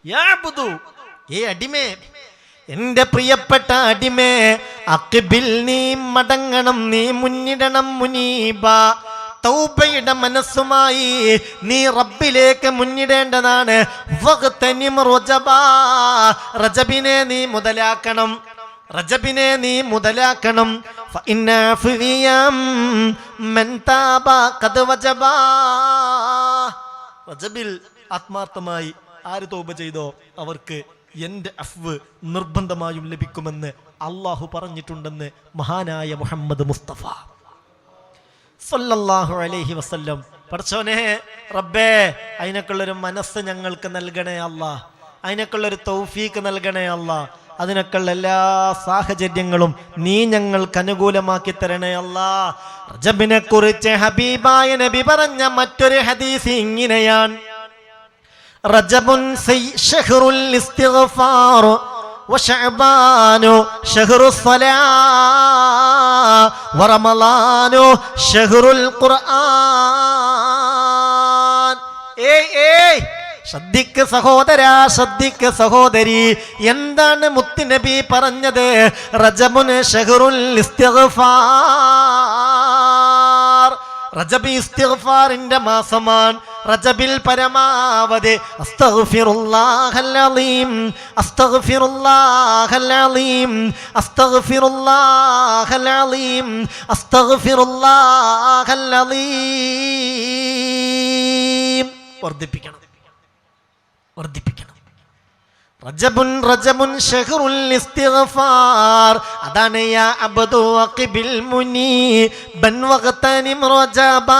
യഅബ്ദു, ഏ അടിമേ, എന്റെ പ്രിയപ്പെട്ട അടിമേ, അഖ്ബിൽ, നീ മടങ്ങണം, നീ മുന്നിടണം, മുനീബ, തൗബയുടെ മനസ്സുമായി നീ റബ്ബിലേക്ക് മുന്നിടേണ്ടതാണ്. വഖ്തനിം റജബ, റജബിനെ നീ മുതലാക്കണം, റജബിനെ നീ മുതലാക്കണം. ഫഇന്ന ഫിയം മൻ താബ ഖദ് വജബ, റജബിൽ ആത്മാർത്ഥമായി ആര് തൗബ ചെയ്തോ അവർക്ക് എന്റെ അഫ്വ് നിർബന്ധമായും ലഭിക്കുമെന്ന് അള്ളാഹു പറഞ്ഞിട്ടുണ്ടെന്ന് മഹാനായ മുഹമ്മദ് മുസ്തഫ സല്ലല്ലാഹു അലൈഹി വസല്ലം. പടച്ചോനെ റബ്ബേ, അതിനൊക്കെയുള്ളൊരു മനസ്സ് ഞങ്ങൾക്ക് നൽകണേ അല്ലാ, അതിനൊക്കെയുള്ളൊരു തൗഫീക്ക് നൽകണേ അല്ലാ, അതിനൊക്കെയുള്ള എല്ലാ സാഹചര്യങ്ങളും നീ ഞങ്ങൾക്ക് അനുകൂലമാക്കി തരണേ അല്ലാ. റജബിനെ കുറിച്ച് ഹബീബായ നബി പറഞ്ഞ മറ്റൊരു ഹദീസ് ഇങ്ങനെയാണ്: റജബുൻ ശഹ്റുൽ ഇസ്തിഗ്ഫാർ വശഅബാനു ശഹ്റുസ് സ്വലാത്ത് വറമളാനു ശഹ്റുൽ ഖുർആൻ. ഏയ് ശ്രദ്ധിക്ക് സഹോദരാ, ശ്രദ്ധിക്ക് സഹോദരി, എന്താണ് മുത്തുനബി പറഞ്ഞത്? റജബുൻ ശഹ്റുൽ ഇസ്തിഗ്ഫാർ, റജബ് ഇസ്തിഗ്ഫാറിന്റെ മാസമാണ്. റജബിൽ പരമാവധി അസ്തഗ്ഫിറുല്ലാഹൽ അലീം, അസ്തഗ്ഫിറുല്ലാഹൽ അലീം, അസ്തഗ്ഫിറുല്ലാഹൽ അലീം, അസ്തഗ്ഫിറുല്ലാഹൽ അലീം വർദ്ധിപ്പിക്കണം, വർദ്ധിപ്പിക്കണം. റജബുൻ ശഹ്റുൽ ഇസ്തിഗ്ഫാർ, അതാണ് യാ അബ്ദു അഖ്ബിൽ മുനീബൻ വഖ്തനിം റജബ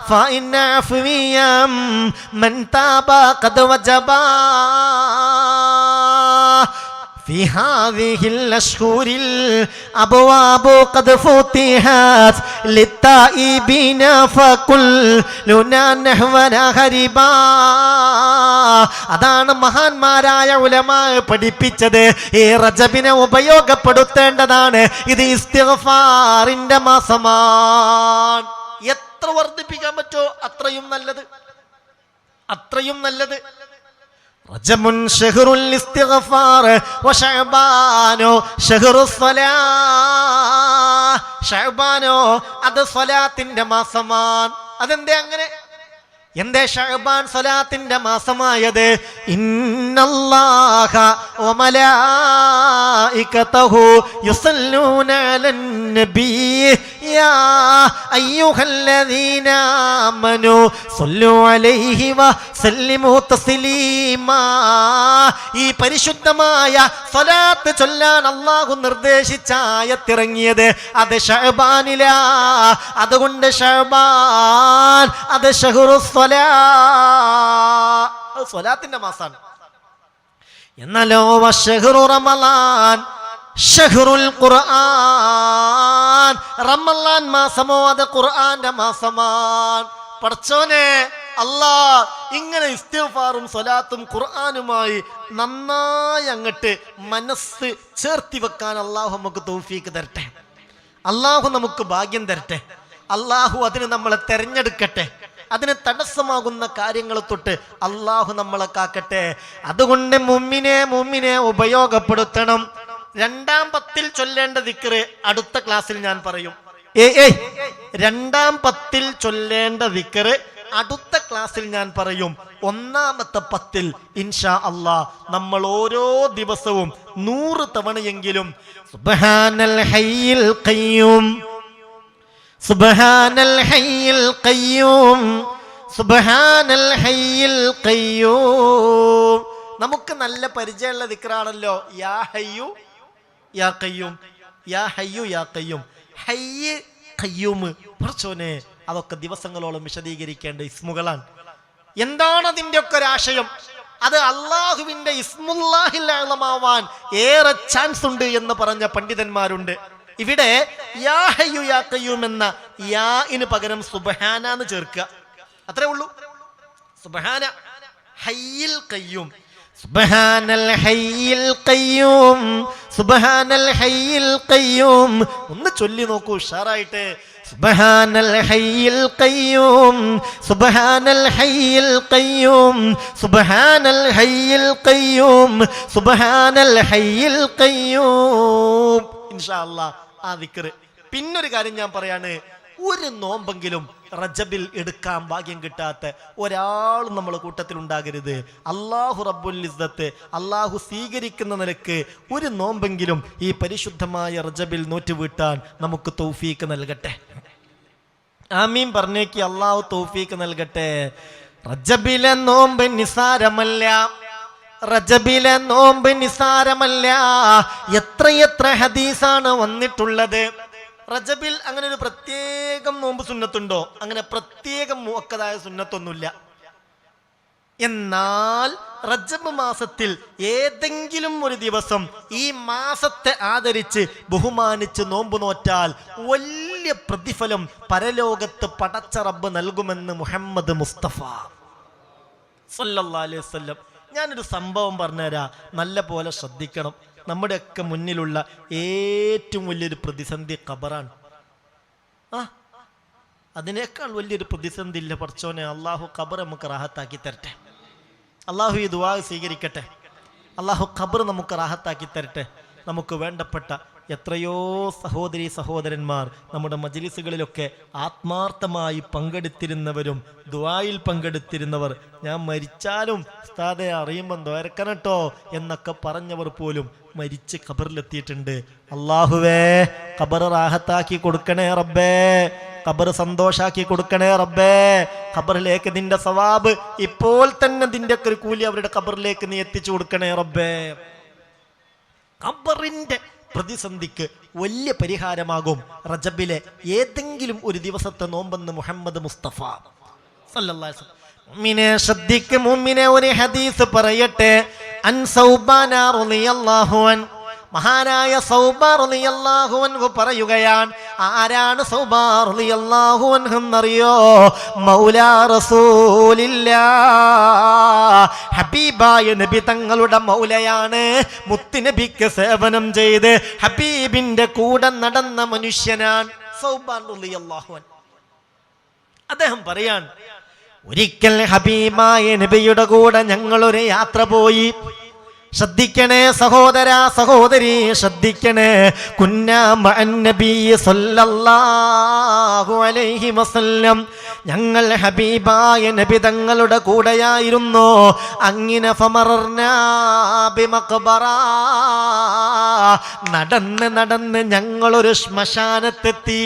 ഫഇന്ന അഫ്വിയം മൻ താബ ഖദ് വജബ. في هذه الأشهر الأبواب قد فتحت للتائبين فكلنا نحونا هربا. അതാണ് മഹാന്മാരായ ഉലമാ പഠിപ്പിച്ചത്. ഈ റജബിനെ ഉപയോഗപ്പെടുത്തേണ്ടതാണ്. ഇത് ഇസ്തിഗ്ഫാറിന്റെ മാസമാണ്. എത്ര വർദ്ധിപ്പിക്കാൻ പറ്റോ അത്രയും നല്ലത്, അത്രയും നല്ലത്. റജബുൻ ശഹ്റുൽ ഇസ്തിഗ്ഫാർ വശഅബാനു ശഹ്റുസ് സ്വലാത്ത്, ശഅബാനോ അത് സ്വലാത്തിന്റെ മാസമാണ്. അതെന്തേ അങ്ങനെ? എന്തേ ശഅബാൻ സ്വലാത്തിന്റെ മാസമായത്? ഇന്നല്ലാഹ വമലായികതഹു യുസല്ലൂന അലൻ നബി യാ അയ്യുഹല്ലദീന ആമനൂ സ്വല്ലു അലൈഹി വസല്ലിമു തസ്ലീമാ. ഈ പരിശുദ്ധമായ സ്വലാത്ത് ചൊല്ലാൻ അല്ലാഹു നിർദ്ദേശിച്ച ആയത്തിറങ്ങിയത് അത് ശഅബാനിലാ. അതുകൊണ്ട് ശഅബാൻ അത് ശഹ്റുസ് സ്വലാത്തിന്റെ മാസാണ്. എന്നാലോ വശഹ്റു റമളാൻ ശഹ്റുൽ ഖുർആൻ, റമളാൻ മാസമോ അത് ഖുർആന്റെ മാസമാണ്. പടച്ചോനെ അല്ലാഹ് ഇങ്ങനെ ഇസ്തിഗ്ഫാറും സ്വലാത്തും ഖുർആനുമായി നന്നായി അങ്ങട്ട് മനസ്സ് ചേർത്തി വെക്കാൻ അല്ലാഹു നമുക്ക് തൗഫീക്ക് തരട്ടെ, അല്ലാഹു നമുക്ക് ഭാഗ്യം തരട്ടെ, അല്ലാഹു അതിന് നമ്മളെ തെരഞ്ഞെടുക്കട്ടെ, അതിന് തടസ്സമാകുന്ന കാര്യങ്ങൾ തൊട്ട് അല്ലാഹു നമ്മളെ കാക്കട്ടെ. അതുകൊണ്ട് മുഅ്മിനെ ഉപയോഗപ്പെടുത്തണം. 2-ാം 10-ൽ ചൊല്ലേണ്ട ദിക്റ് അടുത്ത ക്ലാസ്സിൽ ഞാൻ പറയും. 2-ാം 10-ൽ ചൊല്ലേണ്ട ദിക്റ് അടുത്ത ക്ലാസ്സിൽ ഞാൻ പറയും. 1-ാമത്തെ 10-ൽ ഇൻഷാ അല്ലാഹ് നമ്മൾ ഓരോ ദിവസവും 100 തവണയെങ്കിലും സുബ്ഹാനൽ ഹയ്യിൽ ഖയ്യൂം, സുബ്ഹാനൽ ഹയ്യിൽ ഖയ്യൂം, സുബ്ഹാനൽ ഹയ്യിൽ ഖയ്യൂം. നമുക്ക് നല്ല പരിചയമുള്ള ദിക്റാണല്ലോ യാ ഹയ്യു യാ ഖയ്യൂം, യാ ഹയ്യു യാ ഖയ്യൂം, ഹയ്യ് ഖയ്യൂം. പടച്ചോനെ അതൊക്കെ ദിവസങ്ങളോളം വിശദീകരിക്കേണ്ട ഇസ്മുകളാണ്. എന്താണ് അതിൻ്റെ ഒക്കെ ഒരാശയം? അത് അള്ളാഹുവിന്റെ ഇസ്മുല്ലാഹിൽ അഅ്ലമാവാൻ ഏറെ ചാൻസ് ഉണ്ട് എന്ന് പറഞ്ഞ പണ്ഡിതന്മാരുണ്ട്. ഇവിടെ യാ ഹയ്യു യാ ഖയ്യൂം എന്ന യാഇന് പകരം സുബ്ഹാന എന്ന് ചേർക്കുക, അത്രേ ഉള്ളൂ. സുബ്ഹാന ഹയ്യിൽ ഖയ്യൂം, സുബ്ഹാനൽ ഹയ്യിൽ ഖയ്യൂം, സുബ്ഹാനൽ ഹയ്യിൽ ഖയ്യൂം. ഒന്ന് ചൊല്ലി നോക്കൂ ഉഷാറായിട്ട്. സുബ്ഹാനൽ ഹയ്യിൽ ഖയ്യൂം സുബ്ഹാനൽ ഹയ്യിൽ ഖയ്യൂം സുബ്ഹാനൽ ഹയ്യിൽ ഖയ്യൂം സുബ്ഹാനൽ ഹയ്യിൽ ഖയ്യൂം. ഇൻഷാ അല്ലാഹ് ആ ദിക്ർ. പിന്നൊരു കാര്യം ഞാൻ പറയാണ്, ഒരു നോമ്പെങ്കിലും റജബിൽ എടുക്കാൻ ഭാഗ്യം കിട്ടാത്ത ഒരാളും നമ്മളെ കൂട്ടത്തിൽ ഉണ്ടാകരുത്. അല്ലാഹു റബ്ബുൽ ഇസ്സത്ത് അല്ലാഹു സ്വീകരിക്കുന്ന നിലക്ക് ഒരു നോമ്പെങ്കിലും ഈ പരിശുദ്ധമായ റജബിൽ നോറ്റുവീട്ടാൻ നമുക്ക് തൗഫീക്ക് നൽകട്ടെ. ആമീൻ പറഞ്ഞേക്ക്. അല്ലാഹു തൗഫീക്ക് നൽകട്ടെ. റജബിലെ നോമ്പ് നിസാരമല്ല, റജബിലെ നോമ്പ് നിസാരമല്ല. എത്രയെത്ര ഹദീസാണ് വന്നിട്ടുള്ളത്. റജബിൽ അങ്ങനെ ഒരു പ്രത്യേകം നോമ്പ് സുന്നത്തുണ്ടോ? അങ്ങനെ പ്രത്യേകം മുഅക്കദായ സുന്നത്തൊന്നുമില്ല. എന്നാൽ റജബ് മാസത്തിൽ ഏതെങ്കിലും ഒരു ദിവസം ഈ മാസത്തെ ആദരിച്ച് ബഹുമാനിച്ച് നോമ്പ് നോറ്റാൽ വലിയ പ്രതിഫലം പരലോകത്ത് പടച്ച റബ്ബ് നൽകുമെന്ന് മുഹമ്മദ് മുസ്തഫ സല്ലല്ലാഹു അലൈഹി വസല്ലം. ഞാനൊരു സംഭവം പറഞ്ഞുതരാം, നല്ല പോലെ ശ്രദ്ധിക്കണം. നമ്മുടെയൊക്കെ മുന്നിലുള്ള ഏറ്റവും വലിയൊരു പ്രതിസന്ധി ഖബറാണ്. അതിനേക്കാൾ വലിയൊരു പ്രതിസന്ധി ഇല്ല പടച്ചോനെ. അള്ളാഹു ഖബർ നമുക്ക് റാഹത്താക്കി തരട്ടെ. അള്ളാഹു ഈ ദുആ സ്വീകരിക്കട്ടെ. അള്ളാഹു ഖബർ നമുക്ക് റാഹത്താക്കി തരട്ടെ. നമുക്ക് വേണ്ടപ്പെട്ട എത്രയോ സഹോദരി സഹോദരന്മാർ നമ്മുടെ മജ്ലിസുകളിലൊക്കെ ആത്മാർത്ഥമായി പങ്കെടുത്തിരുന്നവരും ദുആയിൽ പങ്കെടുത്തിരുന്നവർ, ഞാൻ മരിച്ചാലും ഉസ്താദെ അറിയുമ്പം ദ്വാരക്കണം കേട്ടോ എന്നൊക്കെ പറഞ്ഞവർ പോലും മരിച്ച് ഖബറിലെത്തിയിട്ടുണ്ട്. അല്ലാഹുവേ ഖബർ റാഹത്താക്കി കൊടുക്കണേ റബ്ബേ, ഖബർ സന്തോഷാക്കി കൊടുക്കണേ റബ്ബേ. ഖബറിലേക്ക് നിന്റെ സവാബ് ഇപ്പോൾ തന്നെ നിന്റെ ഒരു കൂലി അവരുടെ ഖബറിലേക്ക് നീ എത്തിച്ചു കൊടുക്കണേ റബ്ബേ. ഖബറിന്റെ പ്രതിസന്ധിക്ക് വലിയ പരിഹാരമാകും റജബിലെ ഏതെങ്കിലും ഒരു ദിവസത്തെ നോമ്പെന്ന് മുഹമ്മദ് മുസ്തഫ സല്ലല്ലാഹു അലൈഹി വസല്ലം. മുഅ്മിനെ ശ്രദ്ധിക്ക്, മുഅ്മിനെ ഒരു ഹദീസ് പറയട്ടെ. അൻ സൗബാന റളിയല്ലാഹു അൻ, മഹാനായ സൗബാൻ റളിയല്ലാഹു അൻഹു പറയുകയാണ്. ആരാണ് സൗബാൻ റളിയല്ലാഹു അൻഹു എന്നറിയോ? മൗലാ റസൂലില്ലാഹ്, ഹബീബായ നബി തങ്ങളുടെ മൗലയാണ്. മുത്തുനബിക്ക് സേവനം ചെയ്ത് ഹബീബിന്റെ കൂടെ നടന്ന മനുഷ്യനാണ് സൗബാൻ റളിയല്ലാഹു അൻഹു. അദ്ദേഹം പറയാൻ, ഒരിക്കൽ ഹബീബായ നബിയുടെ കൂടെ ഞങ്ങളൊരു യാത്ര പോയി. ശ്രദ്ധിക്കണേ സഹോദര സഹോദരി, ശ്രദ്ധിക്കണേ. കുന്നാ മഅൻ നബി സല്ലല്ലാഹു അലൈഹി വസല്ലം, ഞങ്ങൾ ഹബീബായ നബി തങ്ങളുടെ കൂടെയായിരുന്നു. അങ്ങനെ ഫമറർനാ ബിമഖ്ബറ, നടന്ന് നടന്ന് ഞങ്ങളൊരു ശ്മശാനത്തെത്തി.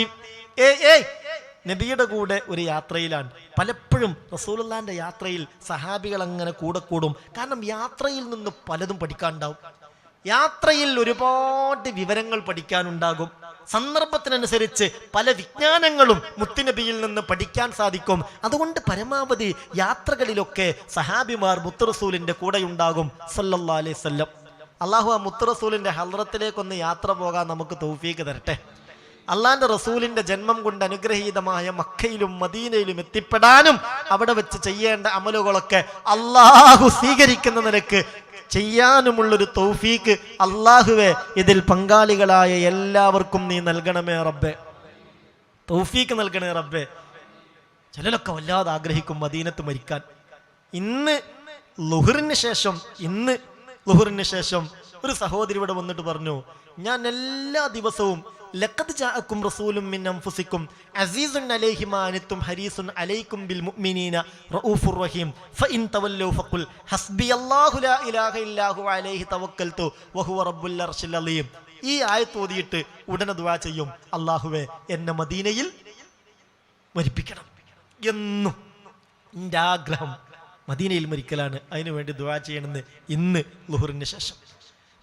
നബിയുടെ കൂടെ ഒരു യാത്രയിലാണ്. പലപ്പോഴും റസൂലുള്ളാഹിന്റെ യാത്രയിൽ സഹാബികൾ അങ്ങനെ കൂടെ കൂടും. കാരണം യാത്രയിൽ നിന്ന് പലതും പഠിക്കാനുണ്ടാവും. യാത്രയിൽ ഒരുപാട് വിവരങ്ങൾ പഠിക്കാനുണ്ടാകും. സന്ദർഭത്തിനനുസരിച്ച് പല വിജ്ഞാനങ്ങളും മുത്തുനബിയിൽ നിന്ന് പഠിക്കാൻ സാധിക്കും. അതുകൊണ്ട് പരമാവധി യാത്രകളിലൊക്കെ സഹാബിമാർ മുത്തുറസൂലിന്റെ കൂടെയുണ്ടാകും സല്ലല്ലാഹു അലൈഹി വസല്ലം. അള്ളാഹു ആ മുത്തുറസൂലിന്റെ ഹദ്റത്തിലേക്കൊന്ന് യാത്ര പോകാൻ നമുക്ക് തൗഫീക്ക് തരട്ടെ. അള്ളാന്റെ റസൂലിന്റെ ജന്മം കൊണ്ട് അനുഗ്രഹീതമായ മക്കയിലും മദീനയിലും എത്തിപ്പെടാനും അവിടെ വെച്ച് ചെയ്യേണ്ട അമലുകളൊക്കെ അള്ളാഹു സ്വീകരിക്കുന്ന നിലക്ക് ചെയ്യാനുമുള്ളൊരു തൗഫീക്ക് അള്ളാഹുവേ ഇതിൽ പങ്കാളികളായ എല്ലാവർക്കും നീ നൽകണമേ റബ്ബേ. തൗഫീക്ക് നൽകണേ റബ്ബേ. ചിലരൊക്കെ വല്ലാതെ ആഗ്രഹിക്കും മദീനത്ത് മരിക്കാൻ. ഇന്ന് ളുഹറിന് ശേഷം ഒരു സഹോദരി ഇവിടെ വന്നിട്ട് പറഞ്ഞു, ഞാൻ എല്ലാ ദിവസവും ലഖദ് ജാഅക്കും റസൂലും മിൻ അൻഫുസിക്കും അസീസുൻ അലൈഹി മാ അനതും ഹരീസുൻ അലൈക്കും ബിൽ മുഅ്മിനീന റഊഫുർ റഹീം ഫഇൻ തവല്ലൂ ഫഖുൽ ഹസ്ബിയല്ലാഹു ലാ ഇലാഹ ഇല്ലാഹു അലൈഹി തവക്കൽതു വഹുവ റബ്ബുൽ അർശിൽ അലീം. ഈ ആയത്ത് ഓതിയിട്ട് ഉടനെ ദുആ ചെയ്യും, അല്ലാഹുവേ എന്നെ മദീനയിൽ മരിപ്പിക്കണം. എന്നും എൻ്റെ ആഗ്രഹം മദീനയിൽ മരിക്കലാണ്. അതിനുവേണ്ടി ദുആ ചെയ്യണമെന്ന് ഇന്ന് ളുഹറിന് ശേഷം.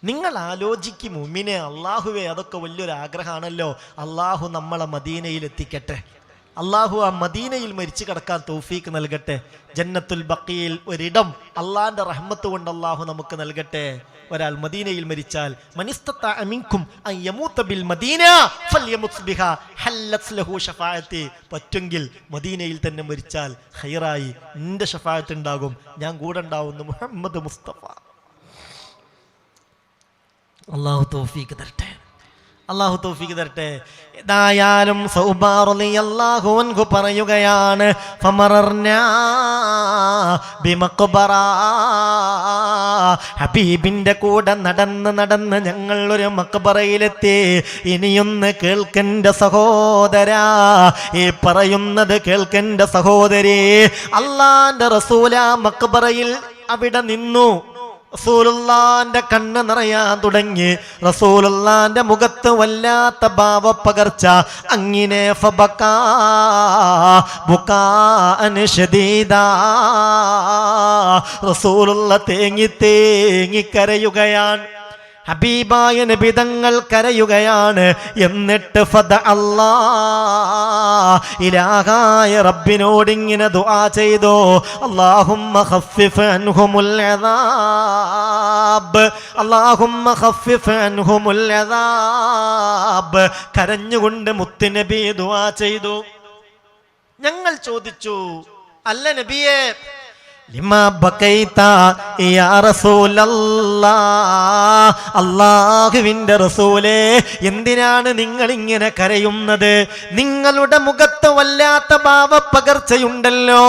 നിങ്ങൾ ആലോചിക്കും മുഅ്മിനെ, അള്ളാഹുവേ അതൊക്കെ വലിയൊരു ആഗ്രഹമാണല്ലോ. അള്ളാഹു നമ്മളെ മദീനയിൽ എത്തിക്കട്ടെ. അള്ളാഹു ആ മദീനയിൽ മരിച്ചു കിടക്കാൻ തൗഫീക്ക് നൽകട്ടെ. ജന്നത്തുൽ ബഖീൽ ഒരിടം അള്ളാന്റെ റഹ്മത്ത് കൊണ്ട് അള്ളാഹു നമുക്ക് നൽകട്ടെ. ഒരാൾ മദീനയിൽ മരിച്ചാൽ മനിസ്തതഅ മിൻകും അൻ യമൂത ബിൽ മദീന ഫൽയമുത് ബിഹാ ഹല്ലത് ലഹു ശഫാഅത്തി. പറ്റുമെങ്കിൽ മദീനയിൽ തന്നെ മരിച്ചാൽ ഖൈറായി, നിന്റെ ശഫാഅത്ത് ഉണ്ടാകും, ഞാൻ കൂടെ ഉണ്ടാവുന്നു മുഹമ്മദ് മുസ്തഫ. അള്ളാഹു തൗഫീക്ക് തരട്ടെ. അള്ളാഹു തൗഫീഖ് തരട്ടെ. ഏതായാലും സൗബാൻ റളിയല്ലാഹു അൻഹു പറയുകയാണ്, ഫമറർനാ ബിമഖ്ബറ, ഹബീബിന്റെ കൂടെ നടന്ന് നടന്ന് ഞങ്ങൾ ഒരു മഖ്ബറയിലെത്തി. ഇനിയൊന്ന് കേൾക്കന്റെ സഹോദരാ, ഈ പറയുന്നത് കേൾക്കന്റെ സഹോദരി. അള്ളാന്റെ റസൂല മഖ്ബറയിൽ അവിടെ നിന്നു. റസൂലുള്ളാന്റെ കണ്ണ് നിറയാൻ തുടങ്ങി. റസൂലുള്ളാന്റെ മുഖത്ത് വല്ലാത്ത ഭാവപ്പകർച്ച. അങ്ങനെ ഫബകാ ബുകാഅൻ ശദീദാ, റസൂലുള്ള തേങ്ങി തേങ്ങി കരയുകയാണ്. ഹബീബായ നബി തങ്ങൾ കരയുകയാണ്. എന്നിട്ട് ഫദ അല്ലാഹ്, ഇലാഹായ റബ്ബിനോടിങ്ങനെ ദുആ ചെയ്തു, അല്ലാഹുമ്മ ഖഫിഫ് അൻഹുമുൽ അദാബ്, അല്ലാഹുമ്മ ഖഫിഫ് അൻഹുമുൽ അദാബ്. കരഞ്ഞുകൊണ്ട് മുത്തുനബി ദുആ ചെയ്തു. ഞങ്ങൾ ചോദിച്ചു, അല്ല നബിയേ, ലിമാ ബകൈത യാ റസൂലല്ലാഹ്, അല്ലാഹുവിന്റെ റസൂലേ, എന്തിനാണ് നിങ്ങൾ ഇങ്ങനെ കരയുന്നത്? നിങ്ങളുടെ മുഖത്ത് വല്ലാത്ത ഭാവപ്പകർച്ചയുണ്ടല്ലോ,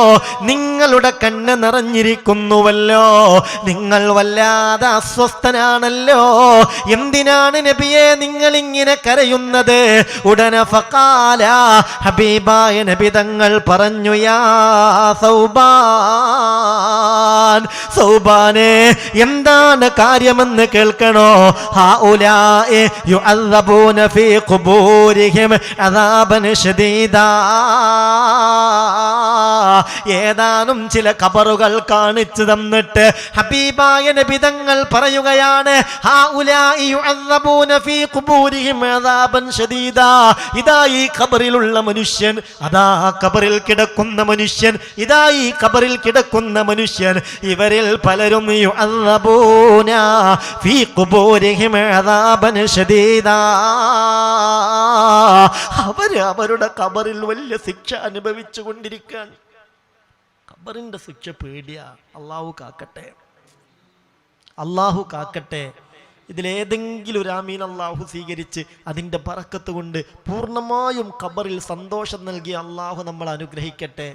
നിങ്ങളുടെ കണ്ണ് നിറഞ്ഞിരിക്കുന്നുവല്ലോ, നിങ്ങൾ വല്ലാതെ അസ്വസ്ഥനാണല്ലോ, എന്തിനാണ് നബിയെ നിങ്ങൾ ഇങ്ങനെ കരയുന്നത്? ഉടനെ ഫഖാല, ഹബീബായ നബി തങ്ങൾ പറഞ്ഞു, യാ സൗബാൻ, സൗബാനെ, എന്താണ് കാര്യമെന്ന് കേൾക്കണോ? ഹൗലാഇ യുഅദ്ദബൂന ഫീ ഖുബൂരിഹിം അദാബൻ ശദീദാ, ഏതാനും ചില ഖബറുകൾ കാണിച്ചു തന്നിട്ട് ഹബീബായ നബി തങ്ങൾ പറയുകയാണ്, ഹൗലാഇ യുഅദ്ദബൂന ഫീ ഖുബൂരിഹിം അദാബൻ ശദീദാ, ഇതാ ഈ ഖബറിലുള്ള മനുഷ്യൻ, അതാ ഖബറിൽ കിടക്കുന്ന മനുഷ്യൻ, ഇതാ ഈ ഖബറിൽ കിടക്കുന്ന മനുഷ്യൻ, ഇവരിൽ പലരും യുഅദ്ദബൂന ഫീ ഖുബൂരിഹിം അദാബൻ ശദീദാ, അവരുടെ ഖബറിൽ വലിയ ശിക്ഷ അനുഭവിച്ചു കൊണ്ടിരിക്കുകയാണ്. ഖബറിന്റെ ശിക്ഷ പേടിയാ. അല്ലാഹു കാക്കട്ടെ, അല്ലാഹു കാക്കട്ടെ. ഇതിലേതെങ്കിലും ഒരു ആമീൻ അല്ലാഹു സ്വീകരിച്ച് അതിൻ്റെ ബറക്കത്ത് കൊണ്ട് പൂർണ്ണമായും ഖബറിൽ സന്തോഷം നൽകി അല്ലാഹു നമ്മൾ അനുഗ്രഹിക്കട്ടെ.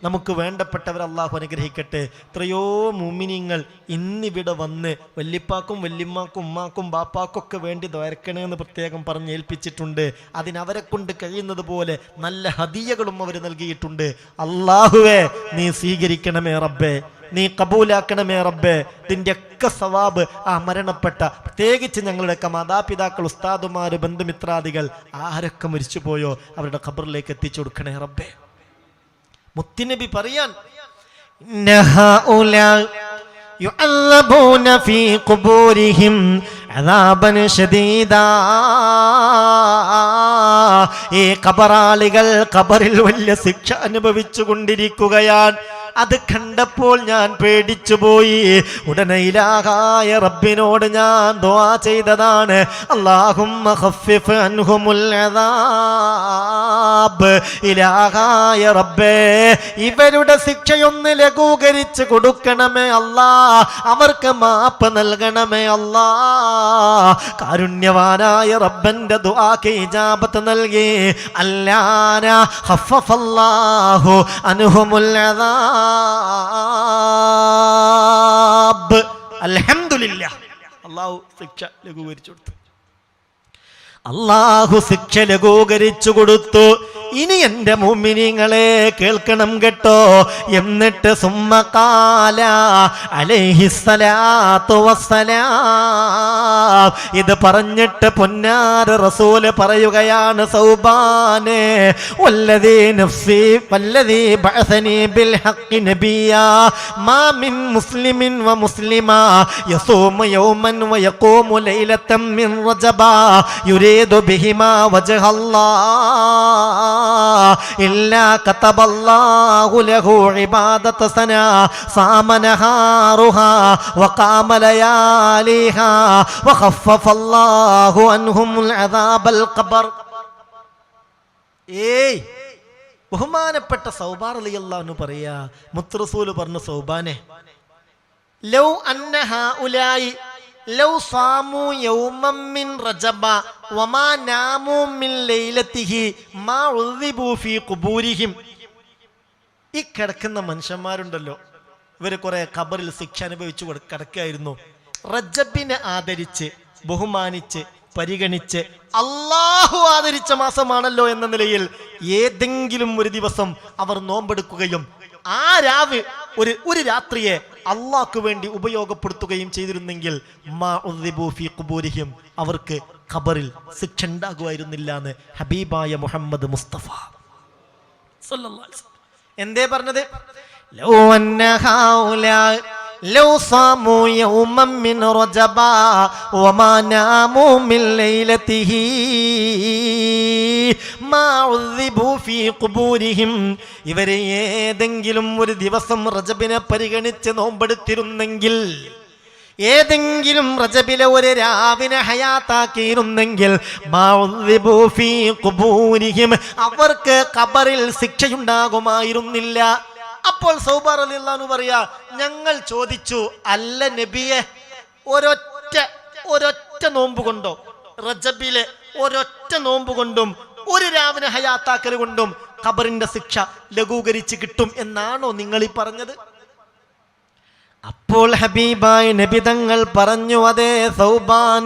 നമുക്ക് വേണ്ടപ്പെട്ടവർ അല്ലാഹു അനുഗ്രഹിക്കട്ടെ. എത്രയോ മുഅ്മിനീങ്ങൾ ഇന്നിവിടെ വന്ന് വല്ലിപ്പാക്കും വല്യമ്മാക്കും ഉമ്മാക്കും ബാപ്പാക്കൊക്കെ വേണ്ടി ദ്വാരക്കണമെന്ന് പ്രത്യേകം പറഞ്ഞ് ഏൽപ്പിച്ചിട്ടുണ്ട്. അതിനവരെ കൊണ്ട് കഴിയുന്നത് പോലെ നല്ല ഹദിയകളും അവർ നൽകിയിട്ടുണ്ട്. അല്ലാഹുവേ, നീ സ്വീകരിക്കണമേ റബ്ബേ, നീ കബൂലാക്കണമേ റബ്ബേ. ഇതിൻ്റെയൊക്കെ സവാബ് ആ മരണപ്പെട്ട, പ്രത്യേകിച്ച് ഞങ്ങളുടെയൊക്കെ മാതാപിതാക്കൾ, ഉസ്താദുമാർ, ബന്ധുമിത്രാദികൾ ആരൊക്കെ മരിച്ചുപോയോ അവരുടെ ഖബറിലേക്ക് എത്തിച്ചു കൊടുക്കണേ റബ്ബേ. മുത്തുനബി പറയാൻ, യുഅദ്ദബൂന ഫീ ഖുബൂരിഹിം അദാബൻ ശദീദാ, ഈ ഖബറാളികൾ ഖബറിൽ വലിയ ശിക്ഷ അനുഭവിച്ചു കൊണ്ടിരിക്കുകയാണ്. അത് കണ്ടപ്പോൾ ഞാൻ പേടിച്ചു പോയി. ഉടനെ ഇലാഹായ റബ്ബിനോട് ഞാൻ ദുആ ചെയ്തതാണ്, അല്ലാഹുമ്മ ഖഫിഫ് അൻഹുമുൽ അദാബ്, ഇലാഹായ റബ്ബേ, ഇവരുടെ ശിക്ഷയൊന്ന് ലഘൂകരിച്ച് കൊടുക്കണമേ അല്ലാ, അവർക്ക് മാപ്പ് നൽകണമേ അല്ലാ. കാരുണ്യവാനായ റബ്ബന്റെ ദുആക്ക് ഇജാബത്ത് നൽകി. അല്ലാന ഖഫഫല്ലാഹു അൻഹുമുൽ അദാബ്, അൽഹംദുലില്ലാഹ്, അല്ലാഹു ശിക്ഷ ലഘൂകരിച്ചു കൊടുത്തു. അല്ലാഹു ശിക്ഷ ലഘൂകരിച്ചു കൊടുത്തു. ഇനി എൻ്റെ മുഅ്മിനീങ്ങളെ കേൾക്കണം കേട്ടോ. എന്നിട്ട് സുമ്മഖാല അലൈഹിസ്സലാത്തു വസ്സലാം, ഇത് പറഞ്ഞിട്ട് പൊന്നാര റസൂല് പറയുകയാണ്, സൗബാനെ, വല്ലദീ നഫ്സി വല്ലദീ ബഅസനി ബിൽ ഹഖ് നബിയാ, മാ മിൻ മുസ്ലിമിൻ വ മുസ്ലിമാ യസൂമു യൗമൻ വ യഖൂമു ലൈലതൻ മിൻ റജബ യുരീദു ബിഹിമാ വജ്ഹല്ലാഹ് ഇല്ലാ കതബല്ലാഹു ലഹു ഇബാദത സനാ സാമ നഹാറുഹാ വഖാമ ലയാലിഹാ വഖഫഫല്ലാഹു അൻഹുൽ അദാബൽ ഖബർ. ബഹുമാനപ്പെട്ട സൗബാൻ റളിയല്ലാഹു അൻഹു പറയാ, മുത്ത് റസൂൽ പറഞ്ഞു, സൗബാനെ, ലൗ അന്ന ഹൗലായി ലൗ സാമു യൗമൻ മിൻ റജബ വമാ നാമു മിൻ ലൈലതിഹി മാ ഉദ്ദിബു ഫീ ഖുബൂരിഹിം. ഈ കിടക്കുന്ന മനുഷ്യന്മാരുണ്ടല്ലോ, ഇവർ കുറെ ഖബറിൽ ശിക്ഷ അനുഭവിച്ചു കിടക്കുകയായിരുന്നു. റജബിനെ ആദരിച്ച് ബഹുമാനിച്ച് പരിഗണിച്ച് അള്ളാഹു ആദരിച്ച മാസമാണല്ലോ എന്ന നിലയിൽ ഏതെങ്കിലും ഒരു ദിവസം അവർ നോമ്പെടുക്കുകയും ആ രാവ് ഒരു രാത്രിയെ അള്ളാഹ്ക്ക് വേണ്ടി ഉപയോഗപ്പെടുത്തുകയും ചെയ്തിരുന്നെങ്കിൽ മാ ഉദ്ദിബു ഫീ ഖുബൂരിഹിം, അവർക്ക് ഖബറിൽ ശിക്ഷ ഉണ്ടാകുമായിരുന്നില്ല എന്ന് ഹബീബായ മുഹമ്മദ് മുസ്തഫ സല്ലല്ലാഹു അലൈഹി വസല്ലം. എന്തേ പറഞ്ഞത്? ലൗ അന്ന ഹൗലാ ലൗ സാമു യൗമൻ മിൻ റജബ വമാ നാമു മിൻ ലൈലതിഹി മാ ഉദ്ദിബു ഫീ ഖുബൂരിഹിം. ഇവരെ ഏതെങ്കിലും ഒരു ദിവസം റജബിനെ പരിഗണിച്ച് നോമ്പെടുത്തിരുന്നെങ്കിൽ, ഏതെങ്കിലും റജബിലെ ഒരു രാവിനെ ഹയാത്താക്കിയിരുന്നെങ്കിൽ മാ ഉദ്ദിബു ഫീ ഖുബൂരിഹിം, അവർക്ക് ഖബറിൽ ശിക്ഷയുണ്ടാകുമായിരുന്നില്ല. അപ്പോൾ സൗബാർ റളിയല്ലാഹു അൻഹു പറയാ, ഞങ്ങൾ ചോദിച്ചു, അല്ല നബിയെ, ഒരൊറ്റ നോമ്പ് കൊണ്ടോ, റജബിലെ ഒരൊറ്റ നോമ്പ് കൊണ്ടും ഒരു രാവിനെ ഹയാത്താക്കൽ കൊണ്ടും ഖബറിന്റെ ശിക്ഷ ലഘൂകരിച്ച് കിട്ടും എന്നാണോ നിങ്ങൾ ഈ പറഞ്ഞത്? അപ്പോൾ ഹബീബായ നബി തങ്ങൾ പറഞ്ഞു, അതേ സൗബാൻ,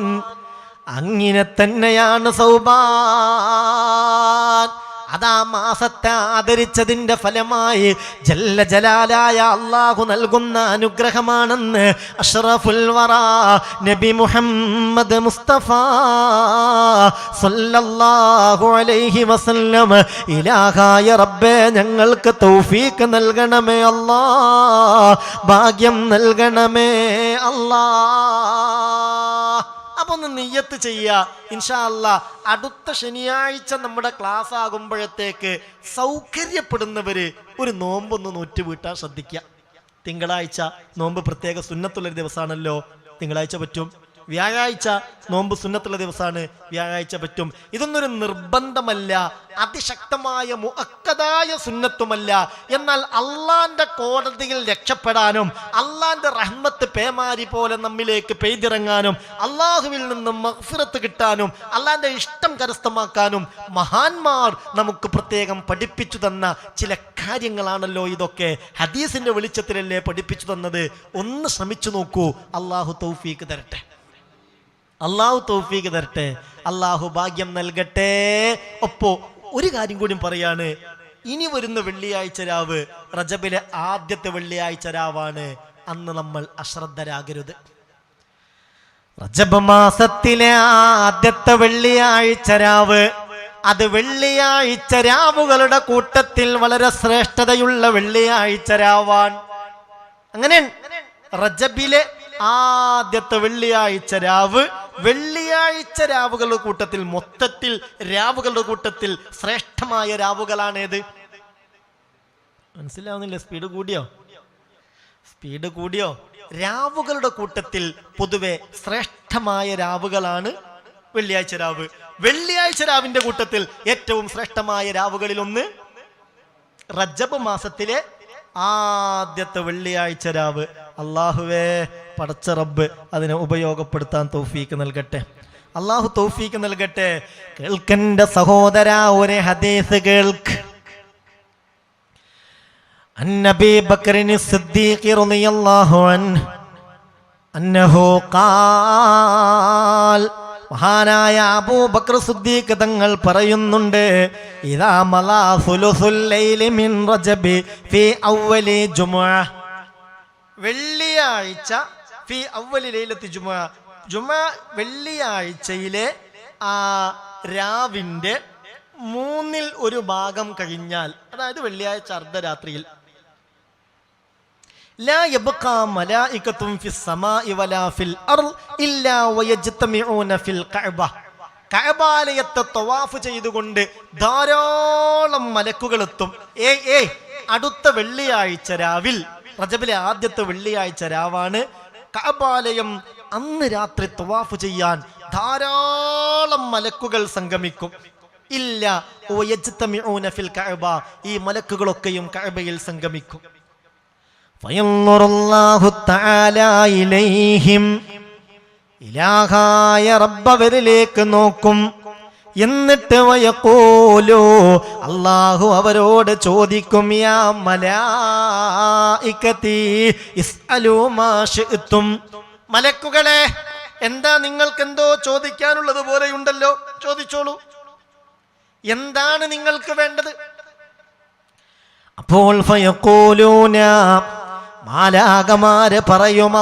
അങ്ങനെ തന്നെയാണ് സൗബാൻ. അതാ മാസത്തെ ആദരിച്ചതിന്റെ ഫലമായി ജല്ല ജലാലായ അള്ളാഹു നൽകുന്ന അനുഗ്രഹമാണെന്ന് അഷ്റഫുൽ വറാ നബി മുഹമ്മദ് മുസ്തഫ സല്ലല്ലാഹു അലൈഹി വസല്ലം. ഇലാഹായ റബ്ബേ, ഞങ്ങൾക്ക് തൗഫീഖ് നൽകണമേ അല്ലാ, ഭാഗ്യം നൽകണമേ അല്ലാ. അപ്പൊ ഒന്ന് നിയ്യത്ത് ചെയ്യുക, ഇൻഷാ അല്ലാ അടുത്ത ശനിയാഴ്ച നമ്മുടെ ക്ലാസ് ആകുമ്പോഴത്തേക്ക് സൗകര്യപ്പെടുന്നവര് ഒരു നോമ്പൊന്ന് നോറ്റ് വീട്ടാൻ ശ്രദ്ധിക്കുക. തിങ്കളാഴ്ച നോമ്പ് പ്രത്യേക സുന്നത്തുള്ളൊരു ദിവസമാണല്ലോ, തിങ്കളാഴ്ച പറ്റും. വ്യാഴാഴ്ച നോമ്പ് സുന്നത്തുള്ള ദിവസമാണ്, വ്യാഴാഴ്ച പറ്റും. ഇതൊന്നൊരു നിർബന്ധമല്ല, അതിശക്തമായ മുഅക്കദായ സുന്നത്തുമല്ല. എന്നാൽ അള്ളാന്റെ കോടതിയിൽ രക്ഷപ്പെടാനും അള്ളാന്റെ റഹ്മത്ത് പേമാരി പോലെ നമ്മിലേക്ക് പെയ്തിറങ്ങാനും അള്ളാഹുവിൽ നിന്നും മഗ്ഫിറത്ത് കിട്ടാനും അള്ളാന്റെ ഇഷ്ടം കരസ്ഥമാക്കാനും മഹാന്മാർ നമുക്ക് പ്രത്യേകം പഠിപ്പിച്ചു തന്ന ചില കാര്യങ്ങളാണല്ലോ ഇതൊക്കെ. ഹദീസിന്റെ വെളിച്ചത്തിലല്ലേ പഠിപ്പിച്ചു തന്നത്. ഒന്ന് ശ്രമിച്ചു നോക്കൂ. അള്ളാഹു തൗഫീഖ് തരട്ടെ, അള്ളാഹു തൗഫീഖ് തരട്ടെ, അള്ളാഹു ഭാഗ്യം നൽകട്ടെ. ഒപ്പോ ഒരു കാര്യം കൂടി പറയാണ്, ഇനി വരുന്ന വെള്ളിയാഴ്ച രാവ് റജബിലെ ആദ്യത്തെ വെള്ളിയാഴ്ച രാവാണ്. അന്ന് നമ്മൾ അശ്രദ്ധരാകരുത്. റജബ് മാസത്തിലെ ആദ്യത്തെ വെള്ളിയാഴ്ച രാവ്, അത് വെള്ളിയാഴ്ച രാവുകളുടെ കൂട്ടത്തിൽ വളരെ ശ്രേഷ്ഠതയുള്ള വെള്ളിയാഴ്ച രാവാൻ. അങ്ങനെ റജബിലെ ആദ്യത്തെ വെള്ളിയാഴ്ച രാവ് വെള്ളിയാഴ്ച രാവുകളുടെ കൂട്ടത്തിൽ, മൊത്തത്തിൽ രാവുകളുടെ കൂട്ടത്തിൽ ശ്രേഷ്ഠമായ രാവുകളാണേത്? മനസ്സിലാവുന്നില്ല? സ്പീഡ് കൂടിയോ? രാവുകളുടെ കൂട്ടത്തിൽ പൊതുവെ ശ്രേഷ്ഠമായ രാവുകളാണ് വെള്ളിയാഴ്ച രാവ്. വെള്ളിയാഴ്ച രാവിന്റെ കൂട്ടത്തിൽ ഏറ്റവും ശ്രേഷ്ഠമായ രാവുകളിൽ ഒന്ന് റജബ് മാസത്തിലെ ആദ്യത്തെ വെള്ളിയാഴ്ച രാവ്. അള്ളാഹുവേ, പടച്ച റബ്ബ് അതിനെ ഉപയോഗപ്പെടുത്താൻ തൗഫീക്ക് നൽകട്ടെ. അള്ളാഹു തൗഫീക്ക് നൽകട്ടെ. കേൾക്കന്റെ സഹോദര, ഒരു ഹദീസ് കേൾക്ക്. അന്നബി ബക്കറിന് സിദ്ദീഖ് റളിയല്ലാഹു അൻഹു അന്നഹു ഖാൽ, മഹാനായ അബൂബക്കർ സിദ്ദീഖ് തങ്ങൾ പറയുന്നുണ്ട്, ഇദാ മലാ സുലുസുൽ ലൈലി മിൻ റജബി ഫീ അവ്വലി ജുമുഅ, വെള്ളിയാഴ്ച ഫീ അവ്വലി ലൈലത്തി ജുമുഅ, ജുമുഅ വെള്ളിയാഴ്ചയിലെ ആ രാവിന്റെ 1/3 കഴിഞ്ഞാൽ, അതായത് വെള്ളിയാഴ്ച അർദ്ധരാത്രിയിൽ, ലാ യബ്ഖാ മലായികത്തുൻ ഫിസ് സമാഇ വലാ ഫിൽ അർള് ഇല്ലാ വയജ്തമിഊന ഫിൽ കഅബ, കഅബാലയത്തെ തവാഫ് ചെയ്തുകൊണ്ട് ധാരാളം മലക്കുകൾ എത്തും. അടുത്ത വെള്ളിയാഴ്ച രാവിൽ, റജബിലെ ആദ്യത്തെ വെള്ളിയാഴ്ച രാവാണ്, കഅബാലയം അന്ന് രാത്രി തവാഫ് ചെയ്യാൻ ധാരാളം മലക്കുകൾ സംഗമിക്കും. ഇല്ല വയജ്തമിഊന ഫിൽ കഅബ, ഈ മലക്കുകളൊക്കെയും കഅബയിൽ സംഗമിക്കും. ഫയൻദുറുല്ലാഹു തആല ഇലൈഹിം, ഇലാഹായ റബ്ബവരിലേക്ക് നോക്കും. എന്നിട്ട് വയഖൂലു, അല്ലാഹു അവരോട് ചോദിക്കും, യാ മലായികതി ഇസ്അലൂ മാ ശിഅ്തും. മലക്കുകളെ, എന്താ നിങ്ങൾക്ക് എന്തോ ചോദിക്കാനുള്ളത് പോലെയുണ്ടല്ലോ, ചോദിച്ചോളൂ, എന്താണ് നിങ്ങൾക്ക് വേണ്ടത്? അപ്പോൾ ഫയഖൂലൂന, മാലാകമാര് പറയും,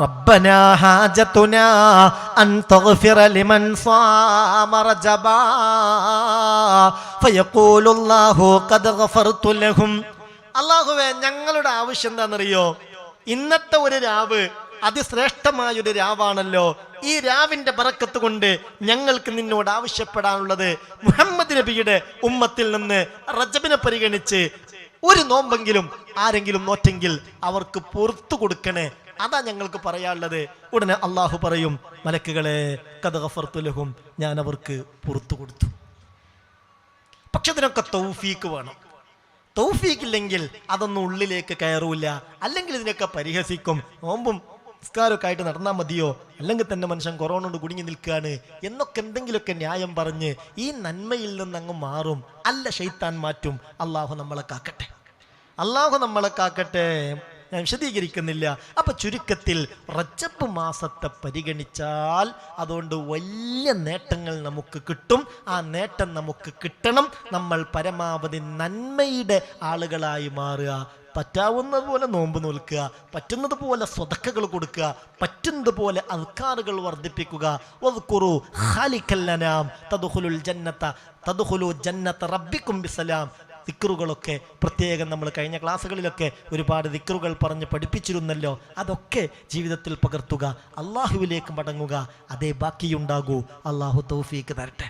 റബ്ബനാ ഹാജതുനാ അൻ തഗ്ഫിറ ലിമൻ സാമ റജബാ ഫയഖൂലുല്ലാഹു ഖദ് ഗഫർതു ലഹും. അല്ലാഹുവേ, ഞങ്ങളുടെ ആവശ്യം എന്താണെന്നറിയോ? ഇന്നത്തെ ഒരു രാവ് അതിശ്രേഷ്ഠമായൊരു രാവാണല്ലോ. ഈ രാവിന്റെ ബറക്കത്ത് കൊണ്ട് ഞങ്ങൾക്ക് നിന്നോട് ആവശ്യപ്പെടാനുള്ളത്, മുഹമ്മദ് നബിയുടെ ഉമ്മത്തിൽ നിന്ന് റജബിനെ പരിഗണിച്ച് ഒരു നോമ്പെങ്കിലും ആരെങ്കിലും നോറ്റെങ്കിൽ അവർക്ക് പുറത്തു കൊടുക്കണേ, അതാ ഞങ്ങൾക്ക് പറയാനുള്ളത്. ഉടനെ അള്ളാഹു പറയും, മലക്കുകളെ, ഖദ് ഗഫർതു ലഹും, ഞാൻ അവർക്ക് പുറത്തു കൊടുത്തു. പക്ഷെ ഇതിനൊക്കെ തൗഫീക്ക് വേണം. തൗഫീക്കില്ലെങ്കിൽ അതൊന്നും ഉള്ളിലേക്ക് കയറൂല. അല്ലെങ്കിൽ ഇതിനൊക്കെ പരിഹസിക്കും. നോമ്പും നിസ്കാരമൊക്കെ ആയിട്ട് നടന്നാൽ മതിയോ, അല്ലെങ്കിൽ തന്നെ മനുഷ്യൻ കൊറോണ കൊണ്ട് കുടുങ്ങി നിൽക്കുകയാണ് എന്നൊക്കെ എന്തെങ്കിലുമൊക്കെ ന്യായം പറഞ്ഞ് ഈ നന്മയിൽ നിന്ന് അങ്ങ് മാറും. അല്ല, ശൈത്താൻ മാറ്റും. അള്ളാഹു നമ്മളെ കാക്കട്ടെ, അള്ളാഹു നമ്മളെ കാക്കട്ടെ. ഞാൻ വിശദീകരിക്കുന്നില്ല. അപ്പൊ ചുരുക്കത്തിൽ റജബ് മാസത്തെ പരിഗണിച്ചാൽ അതുകൊണ്ട് വലിയ നേട്ടങ്ങൾ നമുക്ക് കിട്ടും. ആ നേട്ടം നമുക്ക് കിട്ടണം, നമ്മൾ പരമാവധി നന്മയുടെ ആളുകളായി മാറുക. പറ്റാവുന്നത് പോലെ നോമ്പ് നോൽക്കുക, പറ്റുന്നത് പോലെ സ്വതക്കകൾ കൊടുക്കുക, പറ്റുന്നത് പോലെ അദ്കാറുകൾ വർദ്ധിപ്പിക്കുക. വദ്കുറു ഖാലിഖൽ അനാം തദ്ഖുലുൽ ജന്നത തദ്ഖുലു ജന്നത റബ്ബിക്കും ബിസലാം. ദിക്റുകളൊക്കെ പ്രത്യേകം നമ്മൾ കഴിഞ്ഞ ക്ലാസ്സുകളിലൊക്കെ ഒരുപാട് ദിക്റുകൾ പറഞ്ഞ് പഠിപ്പിച്ചിരുന്നല്ലോ. അതൊക്കെ ജീവിതത്തിൽ പകർത്തുക, അള്ളാഹുവിലേക്ക് മടങ്ങുക. അതേ ബാക്കിയുണ്ടാകൂ. അള്ളാഹു തൗഫീക്ക് തരട്ടെ.